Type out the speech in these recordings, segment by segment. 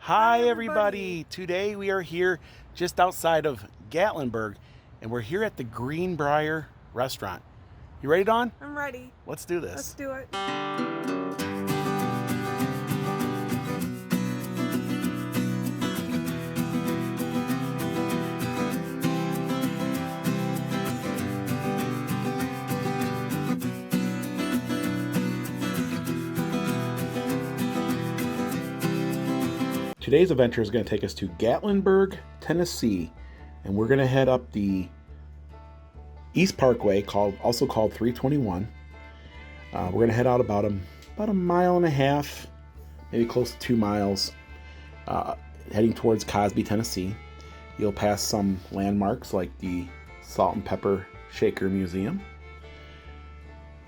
Hi everybody! Today we are here just outside of Gatlinburg and we're here at the Greenbrier restaurant. You ready, Dawn? I'm ready. Let's do this. Let's do it. Today's adventure is going to take us to Gatlinburg, Tennessee, and we're going to head up the East Parkway, also called 321. We're going to head out about a mile and a half, maybe close to 2 miles, heading towards Cosby, Tennessee. You'll pass some landmarks like the Salt and Pepper Shaker Museum,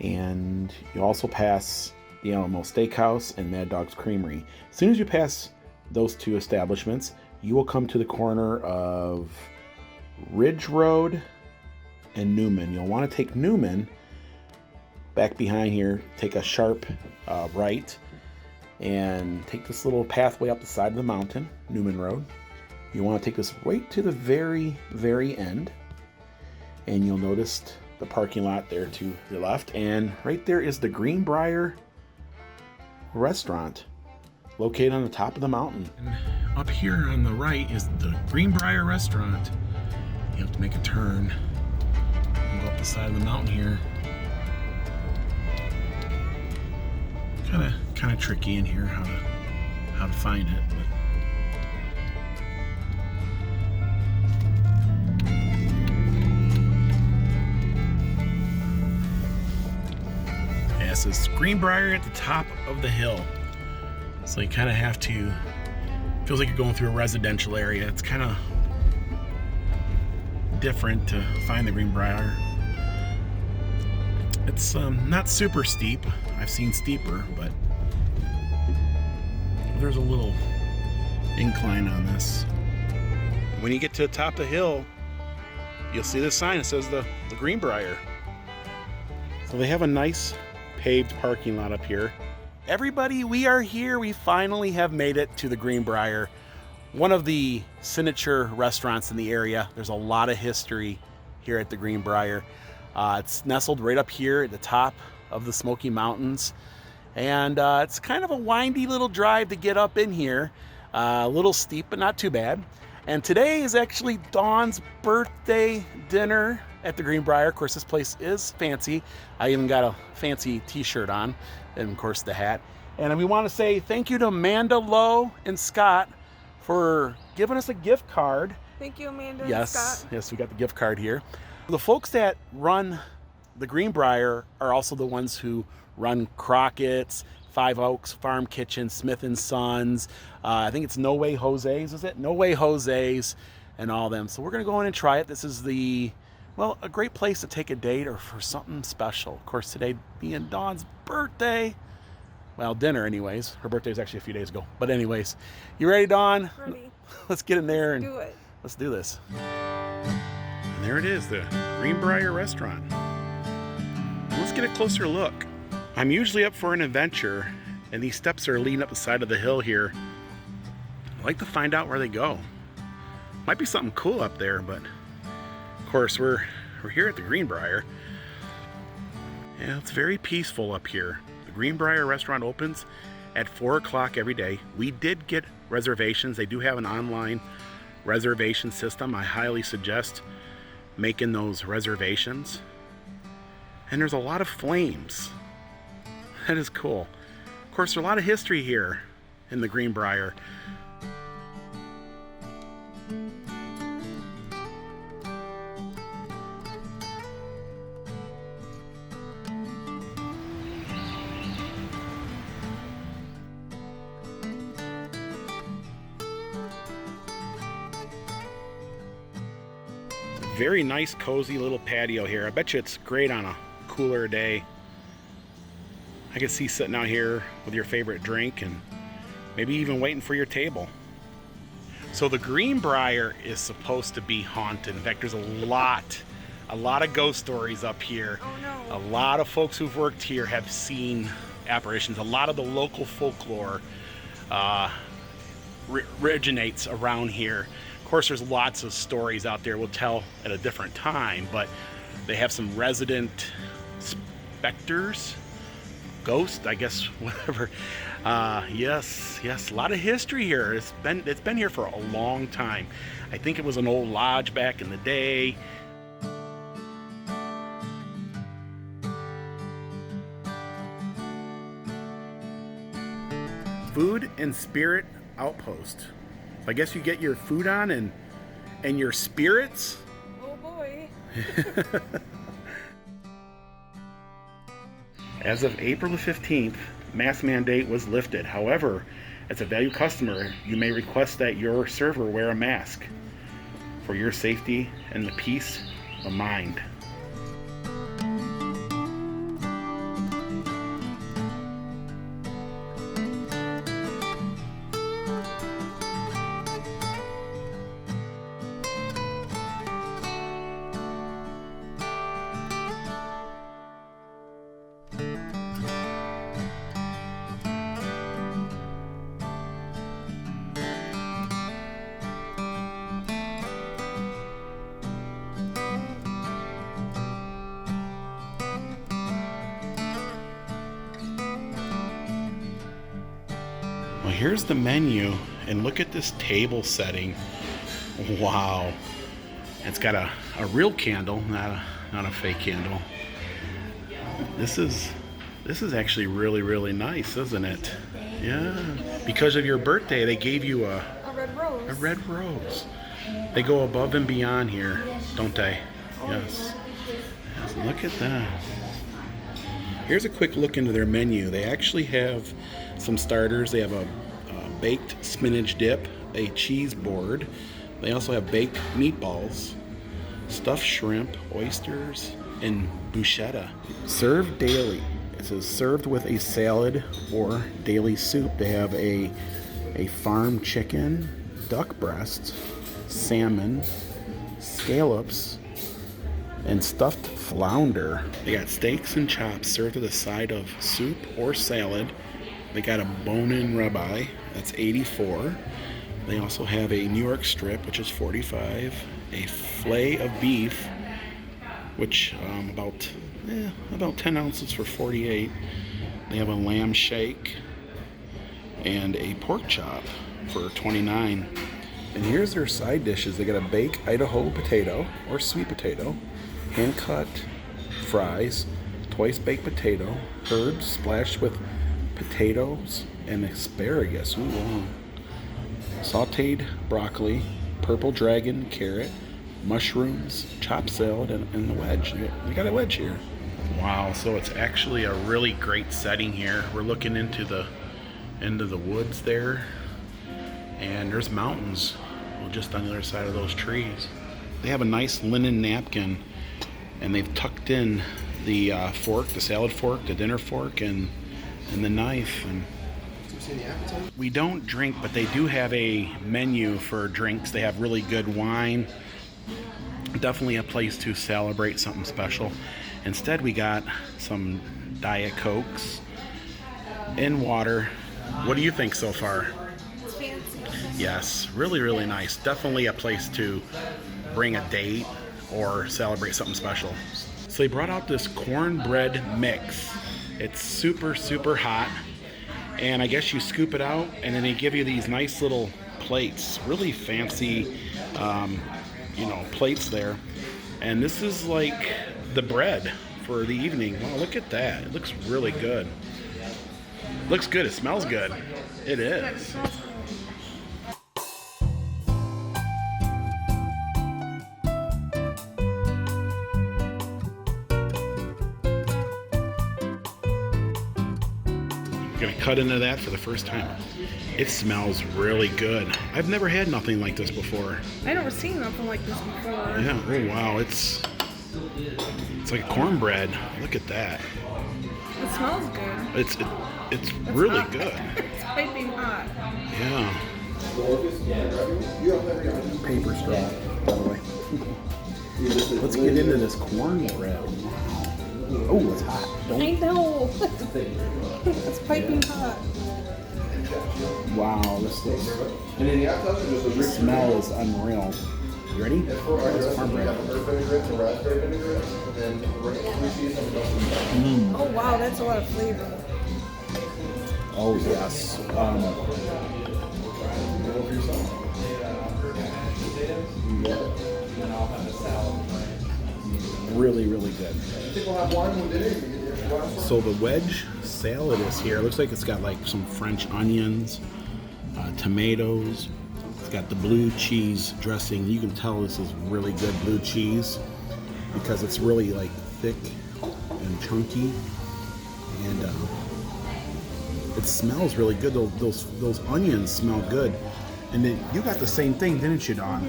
and you'll also pass the Alamo Steakhouse and Mad Dog's Creamery. As soon as you pass those two establishments, you will come to the corner of Ridge Road and Newman. You'll want to take Newman back behind here, take a sharp right, and take this little pathway up the side of the mountain, Newman Road. You want to take this right to the very, very end, and you'll notice the parking lot there to the left, and right there is the Greenbrier restaurant, located on the top of the mountain. And up here on the right is the Greenbrier restaurant. You have to make a turn and go up the side of the mountain here. Kind of tricky in here how to find it. Yeah, so it's Greenbrier at the top of the hill. So you kind of have to, feels like you're going through a residential area. It's kind of different to find the Greenbrier. It's not super steep. I've seen steeper, but there's a little incline on this. When you get to the top of the hill, you'll see this sign that says the Greenbrier. So they have a nice paved parking lot up here. Everybody, we are here. We finally have made it to the Greenbrier, one of the signature restaurants in the area. There's a lot of history here at the Greenbrier. It's nestled right up here at the top of the Smoky Mountains, and it's kind of a windy little drive to get up in here. A little steep, but not too bad. And today is actually Dawn's birthday dinner at the Greenbrier. Of course, this place is fancy. I even got a fancy t-shirt on, and of course the hat. And we want to say thank you to Amanda, Lowe, and Scott for giving us a gift card. Thank you, Amanda and Scott. Yes, we got the gift card here. The folks that run the Greenbrier are also the ones who run Crockett's, Five Oaks Farm Kitchen, Smith & Sons. I think it's No Way Jose's, is it? No Way Jose's and all them. So we're going to go in and try it. This is a great place to take a date or for something special. Of course, today being Dawn's birthday. Well, dinner anyways. Her birthday was actually a few days ago. But anyways, you ready, Dawn? Ready. Let's get in there and do it. Let's do this. And there it is, the Greenbrier restaurant. Let's get a closer look. I'm usually up for an adventure, and these steps are leading up the side of the hill here. I'd like to find out where they go. Might be something cool up there, but of course we're here at the Greenbrier. Yeah, it's very peaceful up here. The Greenbrier restaurant opens at 4 o'clock every day. We did get reservations. They do have an online reservation system. I highly suggest making those reservations. And there's a lot of flames. That is cool. Of course, there's a lot of history here in the Greenbrier. Very nice, cozy little patio here. I bet you it's great on a cooler day. I could see sitting out here with your favorite drink and maybe even waiting for your table. So the Greenbrier is supposed to be haunted. In fact, there's a lot of ghost stories up here. Oh no. A lot of folks who've worked here have seen apparitions. A lot of the local folklore originates around here. Of course, there's lots of stories out there we'll tell at a different time, but they have some resident specters, ghosts, I guess, whatever. Yes, a lot of history here. It's been here for a long time. I think it was an old lodge back in the day. Food and Spirit Outpost. So I guess you get your food on and your spirits. Oh boy. As of April the 15th, mask mandate was lifted. However, as a valued customer, you may request that your server wear a mask for your safety and the peace of mind. Well, here's the menu, and look at this table setting. Wow. It's got a real candle, not a fake candle. This is actually really nice, isn't it? Yeah. Because of your birthday, they gave you a red rose. A red rose. They go above and beyond here, don't they? Yes. Look at that. Here's a quick look into their menu. They actually have some starters. They have a baked spinach dip, a cheese board. They also have baked meatballs, stuffed shrimp, oysters, and bruschetta. Served daily. It says served with a salad or daily soup. They have a farm chicken, duck breast, salmon, scallops, and stuffed flounder. They got steaks and chops served with a side of soup or salad. They got a bone-in ribeye, that's $84. They also have a New York strip, which is $45. A fillet of beef, which about 10 ounces for $48. They have a lamb shake and a pork chop for $29. And here's their side dishes. They got a baked Idaho potato or sweet potato, hand-cut fries, twice baked potato, herbs splashed with potatoes and asparagus. Ooh, wow. Sauteed broccoli, purple dragon carrot, mushrooms, chopped salad, and the wedge. You got a wedge here. Wow, so it's actually a really great setting here. We're looking into the woods there, and there's mountains just on the other side of those trees. They have a nice linen napkin, and they've tucked in the fork, the salad fork, the dinner fork, and the knife. And we don't drink, but they do have a menu for drinks. They have really good wine. Definitely a place to celebrate something special. Instead, we got some Diet Cokes and water. What do you think so far? It's fancy. Yes, really nice. Definitely a place to bring a date or celebrate something special. So they brought out this cornbread mix. It's super hot, and I guess you scoop it out, and then they give you these nice little plates, really fancy, plates there. And this is like the bread for the evening. Wow, look at that. It looks really good. Looks good. It smells good. It is. Gonna cut into that for the first time. It smells really good. I've never had nothing like this before. I never seen nothing like this before. Yeah. Oh wow. It's like cornbread. Look at that. It smells good. It's really hot. good. It's piping hot. Yeah. Paper straw, by the way. Let's get into this cornbread. Oh, it's hot. I know. It's piping hot. Wow, this looks. The smell is unreal. You ready? It's cornbread. Oh wow, that's a lot of flavor. Oh yes. Really, really good. So the wedge salad is here. It looks like it's got like some French onions, tomatoes. It's got the blue cheese dressing. You can tell this is really good blue cheese because it's really like thick and chunky, and it smells really good. Those onions smell good. And then you got the same thing, didn't you, Dawn?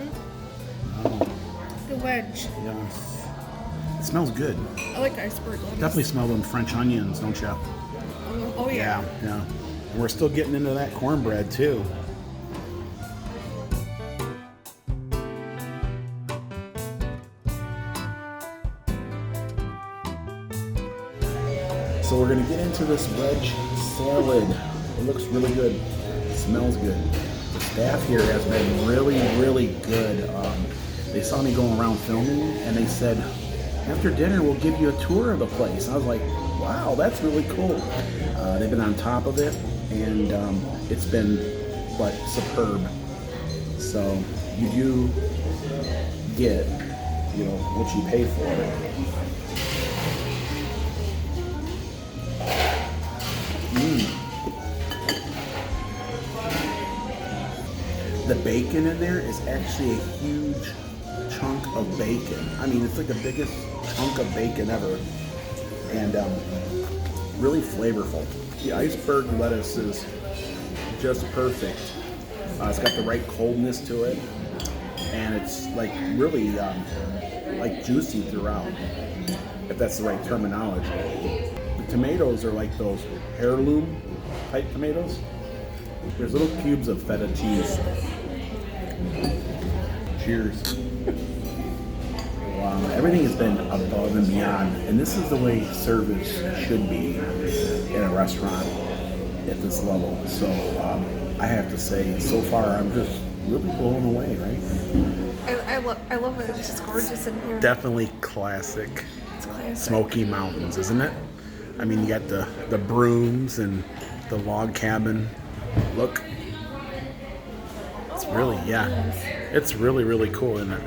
Mm-hmm. The wedge. Yeah. It smells good. I like iceberg lettuce. Definitely smell them French onions, don't you? Oh yeah. Yeah. And we're still getting into that cornbread too. So we're gonna get into this wedge salad. It looks really good. It smells good. The staff here has been really, really good. They saw me going around filming, and they said, after dinner, we'll give you a tour of the place. I was like, wow, that's really cool. They've been on top of it, and it's been, like, superb. So you do get, you know, what you pay for. The bacon in there is actually a huge chunk of bacon. I mean, it's like the biggest chunk of bacon ever, and really flavorful. The iceberg lettuce is just perfect. It's got the right coldness to it, and it's like really like juicy throughout, if that's the right terminology. The tomatoes are like those heirloom type tomatoes. There's little cubes of feta cheese. Cheers. Wow, everything has been above and beyond, and this is the way service should be in a restaurant at this level. So I have to say, so far I'm just really blown away, right? I love it. It's just gorgeous in here. Definitely classic. It's classic. Smoky Mountains, isn't it? I mean, you got the brooms and the log cabin look. It's really, yeah, it's really, really cool, isn't it?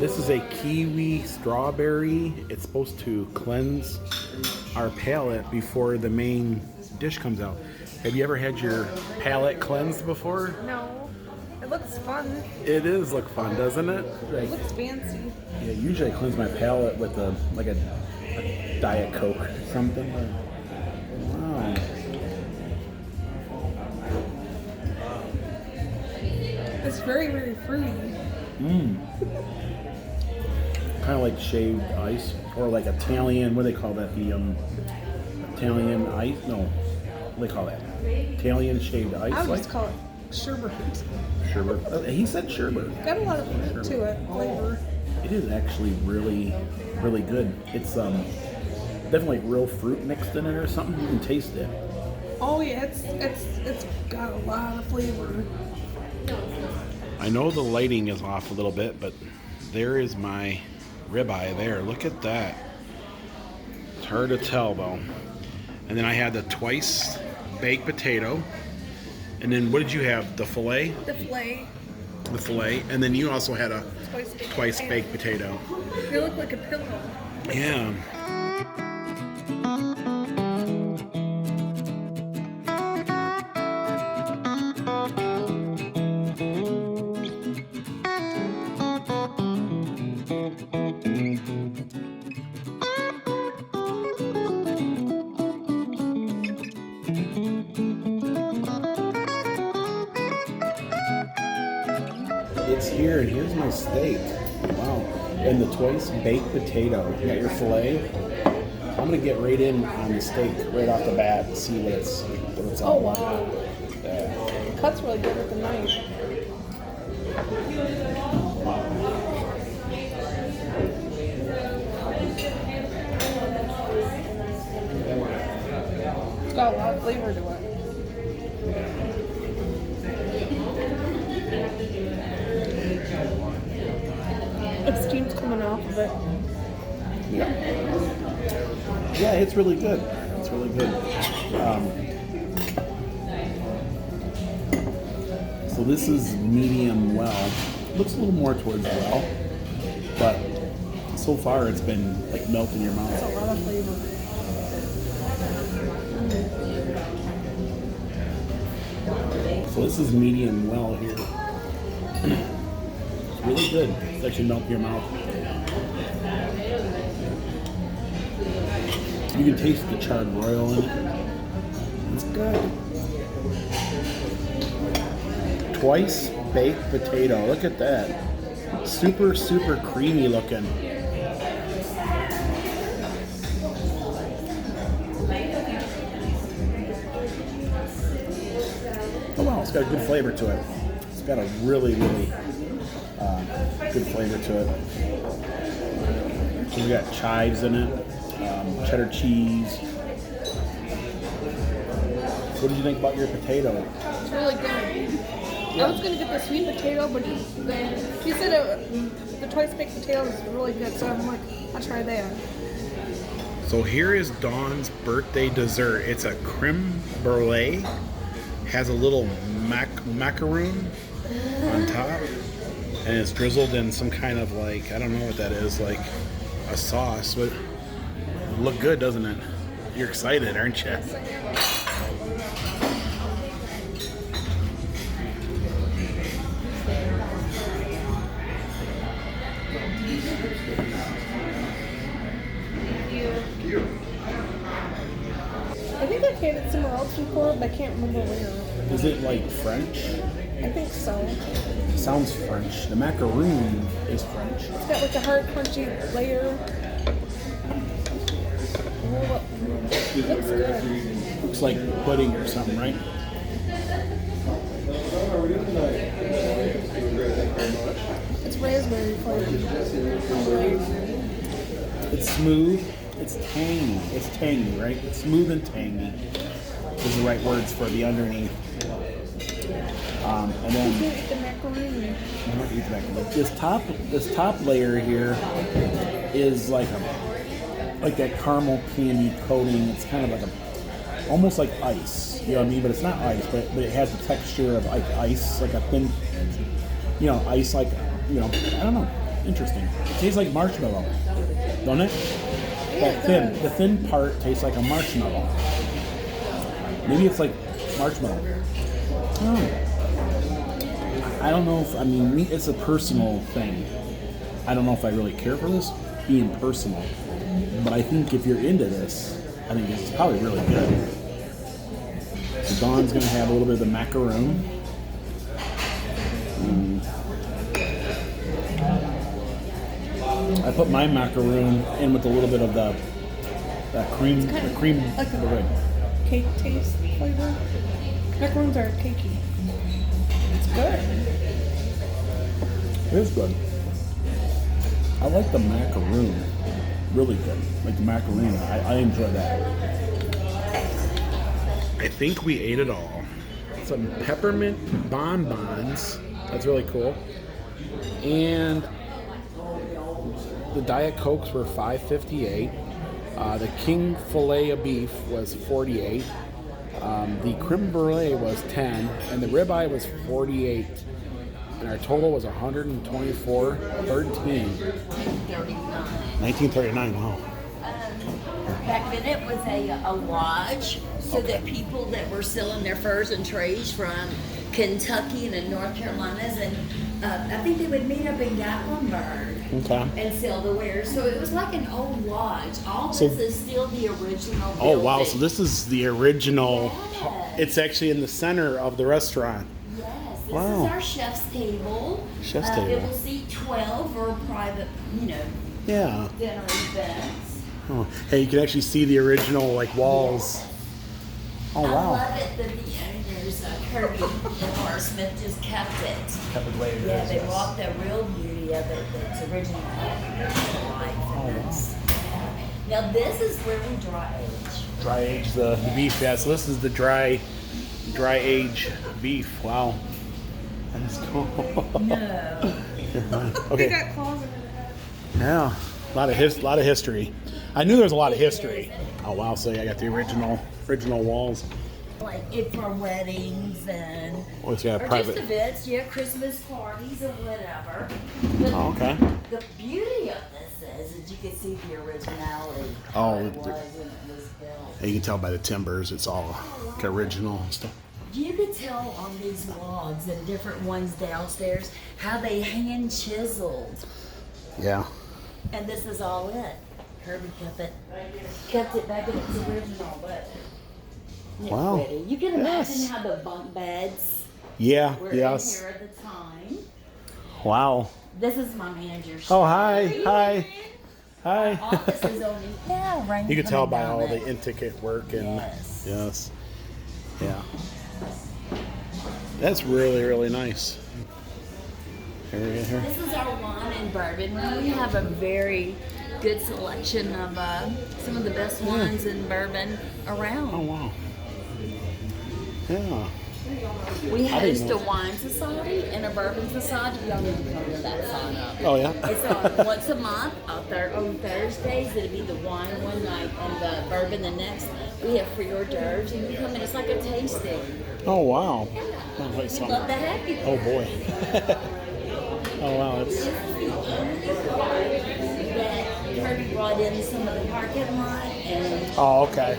This is a kiwi strawberry. It's supposed to cleanse our palate before the main dish comes out. Have you ever had your palate cleansed before? No. It looks fun. It is look fun, doesn't it? It looks fancy. Yeah, usually I cleanse my palate with a Diet Coke or something. Wow. It's very, very fruity. Kind of like shaved ice, or like Italian. What do they call that? The Italian ice? No, what do they call that? Italian shaved ice. I would like just call it sherbet. sherbet. He said sherbet. Got a lot of fruit to it, flavor. It is actually really, really good. It's definitely real fruit mixed in it or something. You can taste it. Oh yeah, it's got a lot of flavor. I know the lighting is off a little bit, but there is my ribeye there. Look at that. It's hard to tell though. And then I had the twice baked potato. And then what did you have? The filet? The filet. The filet. And then you also had a twice potato. baked potato. They look like a pillow. Yeah. It's here, and here's my steak. Wow. And the twice baked potato. You got your filet. I'm gonna get right in on the steak right off the bat and see what it's all about. Wow. Yeah. Cuts really good with the knife. got a lot of flavor to it. The steam's coming off of it. Yeah, it's really good. It's really good. So this is medium well. Looks a little more towards well, but so far it's been like melt in your mouth. It's a lot of flavor. So this is medium well here. It's really good. It's actually melt in your mouth. You can taste the charred broil in it. It's good. Twice baked potato. Look at that. Super, super creamy looking. Oh wow, it's got a good flavor to it. It's got a really, really good flavor to it. We've got chives in it, cheddar cheese. What did you think about your potato? It's really good. I was going to get the sweet potato, but he said the twice baked potato is really good, so I'm like, I'll try that. So here is Dawn's birthday dessert. It's a creme brulee. Has a little macaroon on top, and it's drizzled in some kind of like, I don't know what that is, like a sauce, but it look good, doesn't it? You're excited, aren't you? I think I've had it somewhere else before, but I can't remember where. Is it like French? I think so. It sounds French. The macaroon is French. It's got like a hard, crunchy layer. It looks good. Looks like pudding or something, right? It's raspberry flavored. It's smooth. It's tangy. It's tangy, right? It's smooth and tangy is the right words for the underneath. And You then can't eat the macaroni. I'm not eat the macaroni. This top layer here is like that caramel candy coating. It's kind of like almost like ice. You know what I mean? But it's not ice, but it has the texture of like ice, like a thin, ice, like, I don't know. Interesting. It tastes like marshmallow, don't it? The thin part tastes like a marshmallow. Maybe it's like marshmallow. I don't know if, it's a personal thing. I don't know if I really care for this being personal. But I think if you're into this, I think it's probably really good. So Dawn's gonna have a little bit of the macaroon. I put my macaroon in with a little bit of the cream. The cream. Like a cake taste flavor. Macaroons are cakey. It's good. It is good. I like the macaroon. Really good. Like the macaroon. I enjoy that. I think we ate it all. Some peppermint bonbons. That's really cool. And the Diet Cokes were $5.58. The King Filet of Beef was $48. The creme brulee was $10, and the ribeye was $48. And our total was $124.13. 1939. Wow. Back then it was a lodge, so that people that were selling their furs and trays from Kentucky and the North Carolinas, and I think they would meet up in Gatlinburg and sell the wares. So it was like an old lodge. All this is still the original building. Oh wow! So this is the original. Yes. It's actually in the center of the restaurant. Yes, this Wow. is our chef's table. Chef's table. It will seat 12 for private, Yeah. dinner events. Oh. Hey, you can actually see the original like walls. Oh wow. I love it that the owners, Kirby and Laura Smith, just kept it. Kept it the way it Yeah, is, they yes. brought the real beauty of it that's original life. Oh, wow. Now this is where we dry age. Dry age the beef. Yeah, so this is the dry age beef. Wow, that's cool. No. They Okay. got claws in their head. Yeah, a lot of history. I knew there was a lot of history. Oh wow, so I got the original walls. Like it for weddings and Oh, it's got a or private. just events, yeah, Christmas parties or whatever. But Oh, okay. the beauty of this is you can see the originality. Oh, of what it was when it was built. And you can tell by the timbers, it's all like original and stuff. You could tell on these logs and different ones downstairs how they hand chiseled. Yeah. And this is all it. Kirby kept it back in its original, but it's Wow. pretty. You can imagine Yes. how the bunk beds Yeah. were Yes. in here at the time. Wow. This is my manager's. Oh hi. Office is only rain You can tell coming by down all it. the intricate work and Yes. yeah. That's really nice. Here we go here. This is our wine and bourbon. We have a very good selection of some of the best wines and bourbon around. Oh wow. Yeah. We I didn't host know. a wine society and a bourbon society. Y'all need to come to that sign up. Oh yeah. It's on once a month. On Thursdays, it'll be the wine one night and the bourbon the next. We have free hors d'oeuvres, and you come in. It's like a tasting. Oh wow. Oh, wait, We'd something. love to have you. Oh boy. Oh wow. It's That Kirby brought in some of the parking lot and. oh okay.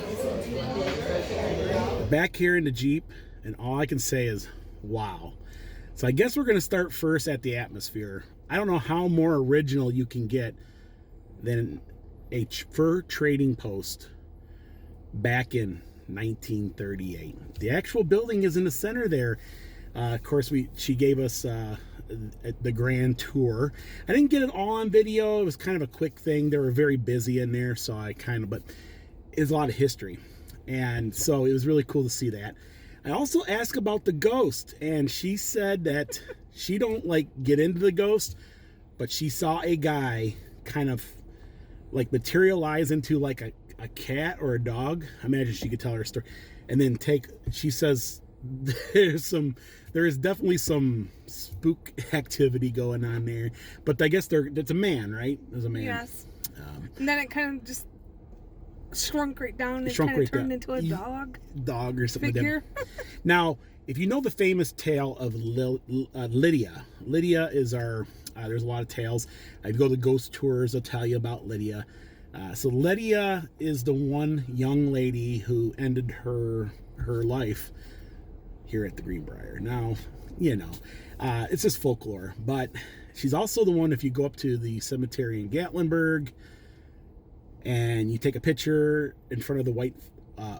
Back here in the Jeep, and all I can say is, wow. So I guess we're going to start first at the atmosphere. I don't know how more original you can get than a fur trading post back in 1938. The actual building is in the center there. Of course, she gave us the grand tour. I didn't get it all on video. It was kind of a quick thing. They were very busy in there, so but it's a lot of history. And so it was really cool to see that. I also asked about the ghost, and she said that she don't like get into the ghost, but she saw a guy kind of like materialize into like a cat or a dog. I imagine she could tell her story. And then she says there is definitely some spook activity going on there. But I guess it's a man, right? There's a man. Yes. And then it kind of just shrunk right down and kind of right turned down. into a dog Or something figure. like that. Now, if you know the famous tale of Lydia is our, there's a lot of tales. If you go to ghost tours, they'll tell you about Lydia. So Lydia is the one young lady who ended her life here at the Greenbrier. Now, it's just folklore, but she's also the one, if you go up to the cemetery in Gatlinburg, and you take a picture in front of the White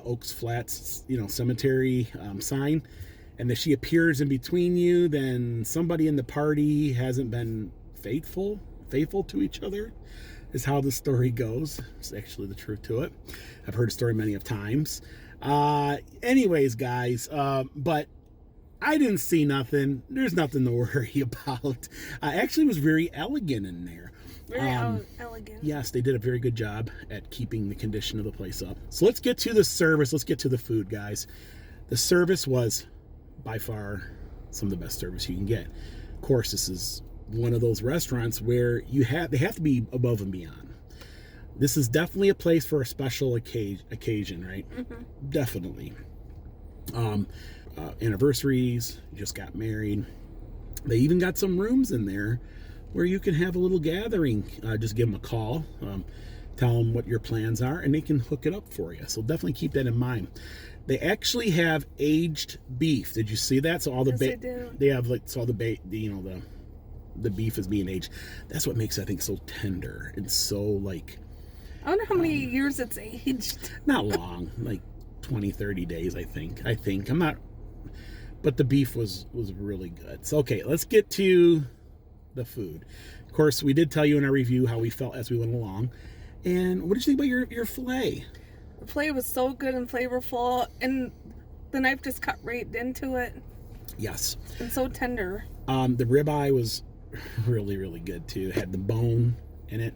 Oaks Flats, cemetery sign, and if she appears in between you, then somebody in the party hasn't been faithful to each other, is how the story goes. It's actually the truth to it. I've heard the story many of times. Anyways, guys, but I didn't see nothing. There's nothing to worry about. Actually, it was very elegant in there. Very elegant. Yes, they did a very good job at keeping the condition of the place up. So let's get to the service. Let's get to the food, guys. The service was by far some of the best service you can get. Of course, this is one of those restaurants where they have to be above and beyond. This is definitely a place for a special occasion, right? Mm-hmm. Definitely. Anniversaries, just got married. They even got some rooms in there where you can have a little gathering. Just give them a call, tell them what your plans are, and they can hook it up for you. So definitely keep that in mind. They actually have aged beef. Did you see that? So all the they have the beef is being aged. That's what makes it, I think, so tender and so like. I wonder how many years it's aged. Not long, like 20, 30 days, I think. I'm not, but the beef was really good. So okay, let's get to the food. Of course, we did tell you in our review how we felt as we went along. And what did you think about your filet? The filet was so good and flavorful, and the knife just cut right into it. Yes. And so tender. The ribeye was really, really good too. It had the bone in it.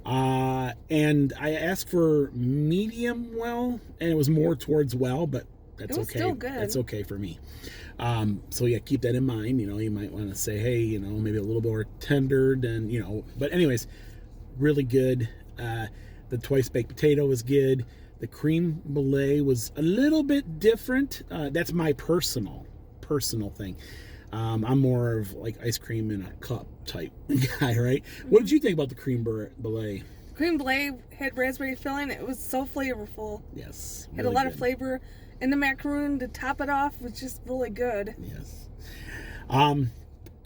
And I asked for medium well, and it was more towards well, but that's It was okay. still good. That's okay for me. So yeah, keep that in mind. You know, you might want to say, hey, you know, maybe a little more tender than, you know, but anyways, really good. The twice baked potato was good. The cream brulee was a little bit different. That's my personal thing. I'm more of like ice cream in a cup type guy, right? What did you think about the cream brulee? Cream brulee had raspberry filling. It was so flavorful. Yes. Had a lot of flavor. And the macaroon to top it off was just really good. Yes.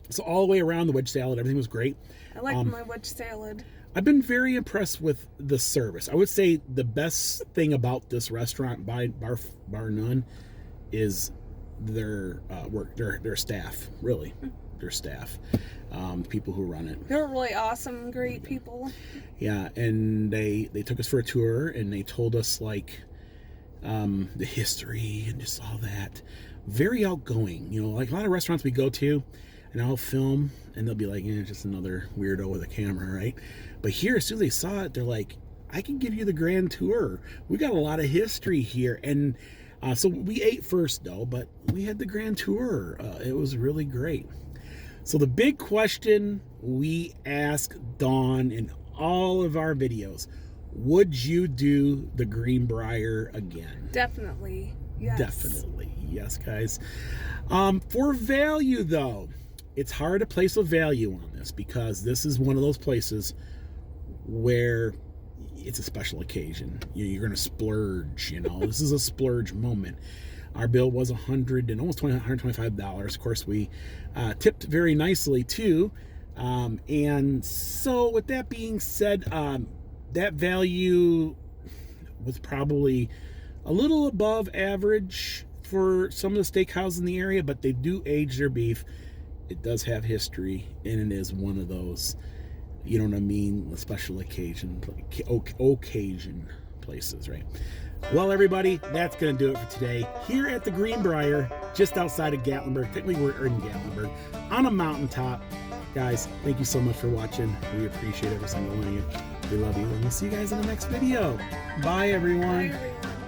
So all the way around the wedge salad, everything was great. I like my wedge salad. I've been very impressed with the service. I would say the best thing about this restaurant, bar none, is their work, their staff. Really, their staff, people who run it. They were really awesome, great people. Yeah, and they took us for a tour, and they told us like the history and just all that. Very outgoing, you know, like a lot of restaurants we go to, and I'll film, and they'll be like, yeah, just another weirdo with a camera, right? But here, as soon as they saw it, they're like, I can give you the grand tour. We got a lot of history here. And so we ate first, though, but we had the grand tour. It was really great. So the big question we ask Dawn in all of our videos, would you do the Greenbrier again? Definitely. Yes. Definitely. Yes, guys. For value, though, it's hard to place a value on this because this is one of those places where it's a special occasion. You're going to splurge, you know. This is a splurge moment. Our bill was $125. Of course, we tipped very nicely, too. And so with that being said, that value was probably a little above average for some of the steakhouses in the area, but they do age their beef. It does have history, and it is one of those, you know what I mean, a special occasion places, right? Well, everybody, that's going to do it for today. Here at the Greenbrier, just outside of Gatlinburg. Technically, we're in Gatlinburg, on a mountaintop. Guys, thank you so much for watching. We appreciate every single one of you. We love you, and we'll see you guys in the next video. Bye, everyone. Bye, everyone.